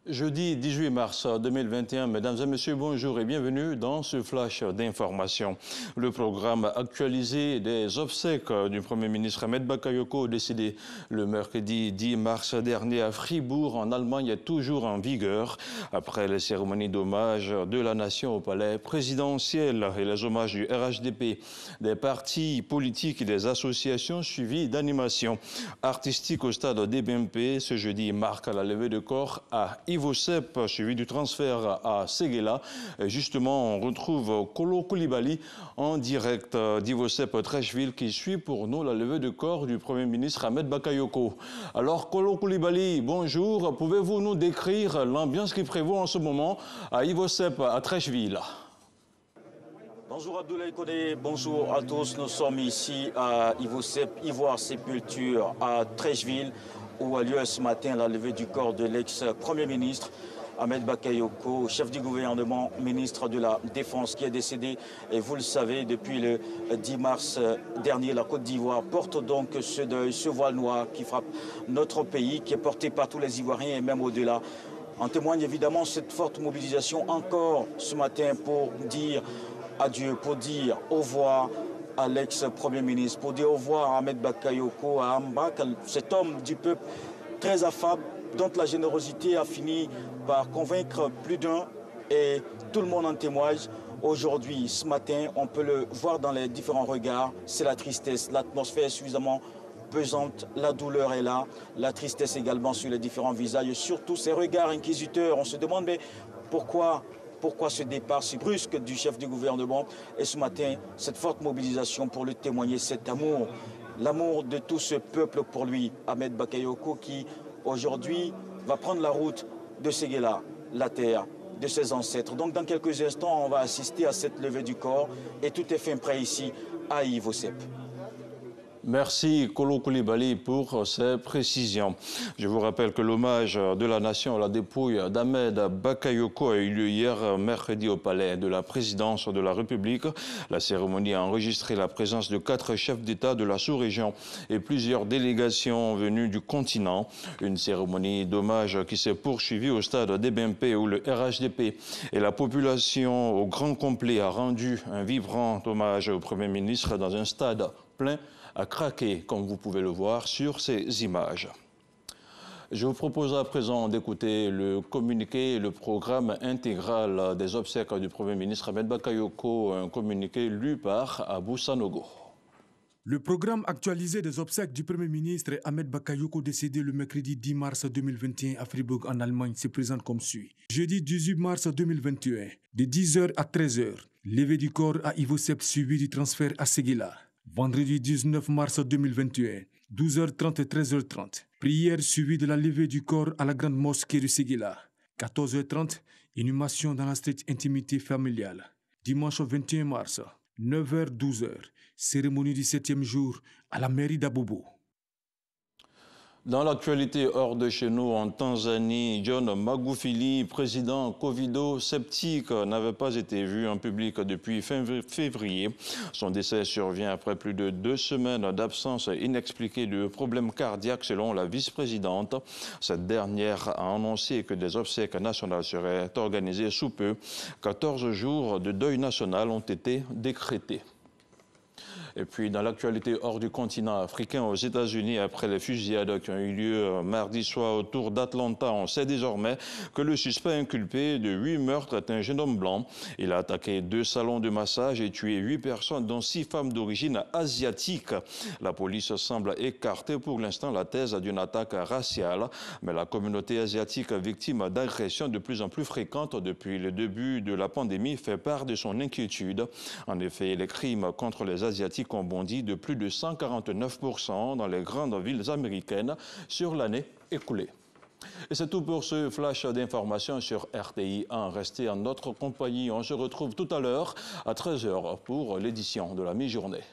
Jeudi 18 mars 2021, mesdames et messieurs, bonjour et bienvenue dans ce flash d'information. Le programme actualisé des obsèques du Premier ministre Ahmed Bakayoko, décédé le mercredi 10 mars dernier à Fribourg, en Allemagne, est toujours en vigueur. Après les cérémonies d'hommage de la nation au palais présidentiel et les hommages du RHDP, des partis politiques et des associations suivies d'animations artistiques au stade DBMP, ce jeudi marque la levée de corps à Ivosep, suivi du transfert à Séguéla. Justement, on retrouve Kolo Koulibaly en direct d'Ivosep Treichville qui suit pour nous la levée de corps du Premier ministre Ahmed Bakayoko. Alors, Kolo Koulibaly, bonjour. Pouvez-vous nous décrire l'ambiance qui prévaut en ce moment à Ivosep à Treichville? Bonjour Abdoulaye Kodé, bonjour à tous. Nous sommes ici à Ivosep, Ivoire Sépulture à Treichville, où a lieu ce matin la levée du corps de l'ex-premier ministre Ahmed Bakayoko, chef du gouvernement, ministre de la Défense, qui est décédé, et vous le savez, depuis le 10 mars dernier. La Côte d'Ivoire porte donc ce deuil, ce voile noir qui frappe notre pays, qui est porté par tous les Ivoiriens et même au-delà. En témoigne évidemment cette forte mobilisation encore ce matin pour dire adieu, pour dire au revoir à l'ex-premier ministre, pour dire au revoir à Ahmed Bakayoko, à Ambak, cet homme du peuple très affable, dont la générosité a fini par convaincre plus d'un, et tout le monde en témoigne. Aujourd'hui, ce matin, on peut le voir dans les différents regards, c'est la tristesse, l'atmosphère est suffisamment pesante, la douleur est là, la tristesse également sur les différents visages, et surtout ces regards inquisiteurs. On se demande, mais pourquoi ce départ si brusque du chef du gouvernement? Et ce matin, cette forte mobilisation pour lui témoigner cet amour, l'amour de tout ce peuple pour lui, Ahmed Bakayoko, qui aujourd'hui va prendre la route de Séguéla, la terre de ses ancêtres. Donc dans quelques instants, on va assister à cette levée du corps et tout est fin prêt ici à Ivosep. Merci Kolo Koulibaly pour ces précisions. Je vous rappelle que l'hommage de la nation à la dépouille d'Ahmed Bakayoko a eu lieu hier mercredi au palais de la présidence de la République. La cérémonie a enregistré la présence de 4 chefs d'État de la sous-région et plusieurs délégations venues du continent. Une cérémonie d'hommage qui s'est poursuivie au stade DBMP où le RHDP et la population au grand complet a rendu un vibrant hommage au Premier ministre dans un stade plein à craquer, comme vous pouvez le voir sur ces images. Je vous propose à présent d'écouter le communiqué et le programme intégral des obsèques du Premier ministre Ahmed Bakayoko, un communiqué lu par Abou Sanogo. Le programme actualisé des obsèques du Premier ministre Ahmed Bakayoko, décédé le mercredi 10 mars 2021 à Fribourg en Allemagne, se présente comme suit. Jeudi 18 mars 2021, de 10h à 13h, levée du corps à Ivosep suivi du transfert à Séguéla. Vendredi 19 mars 2021, 12h30 et 13h30, prière suivie de la levée du corps à la grande mosquée de Séguéla. 14h30, inhumation dans la stricte intimité familiale. Dimanche 21 mars, 9h-12h, cérémonie du 7e jour à la mairie d'Abobo. Dans l'actualité hors de chez nous, en Tanzanie, John Magufuli, président covido-sceptique, n'avait pas été vu en public depuis fin février. Son décès survient après plus de 2 semaines d'absence inexpliquée de problèmes cardiaques selon la vice-présidente. Cette dernière a annoncé que des obsèques nationales seraient organisées sous peu. 14 jours de deuil national ont été décrétés. Et puis, dans l'actualité hors du continent africain, aux États-Unis, après les fusillades qui ont eu lieu mardi soir autour d'Atlanta, on sait désormais que le suspect inculpé de 8 meurtres est un jeune homme blanc. Il a attaqué 2 salons de massage et tué 8 personnes, dont 6 femmes d'origine asiatique. La police semble écarter pour l'instant la thèse d'une attaque raciale, mais la communauté asiatique victime d'agressions de plus en plus fréquentes depuis le début de la pandémie fait part de son inquiétude. En effet, les crimes contre les Asiatiques ont bondi de plus de 149% dans les grandes villes américaines sur l'année écoulée. Et c'est tout pour ce flash d'informations sur RTI 1. Restez en notre compagnie. On se retrouve tout à l'heure à 13h pour l'édition de la mi-journée.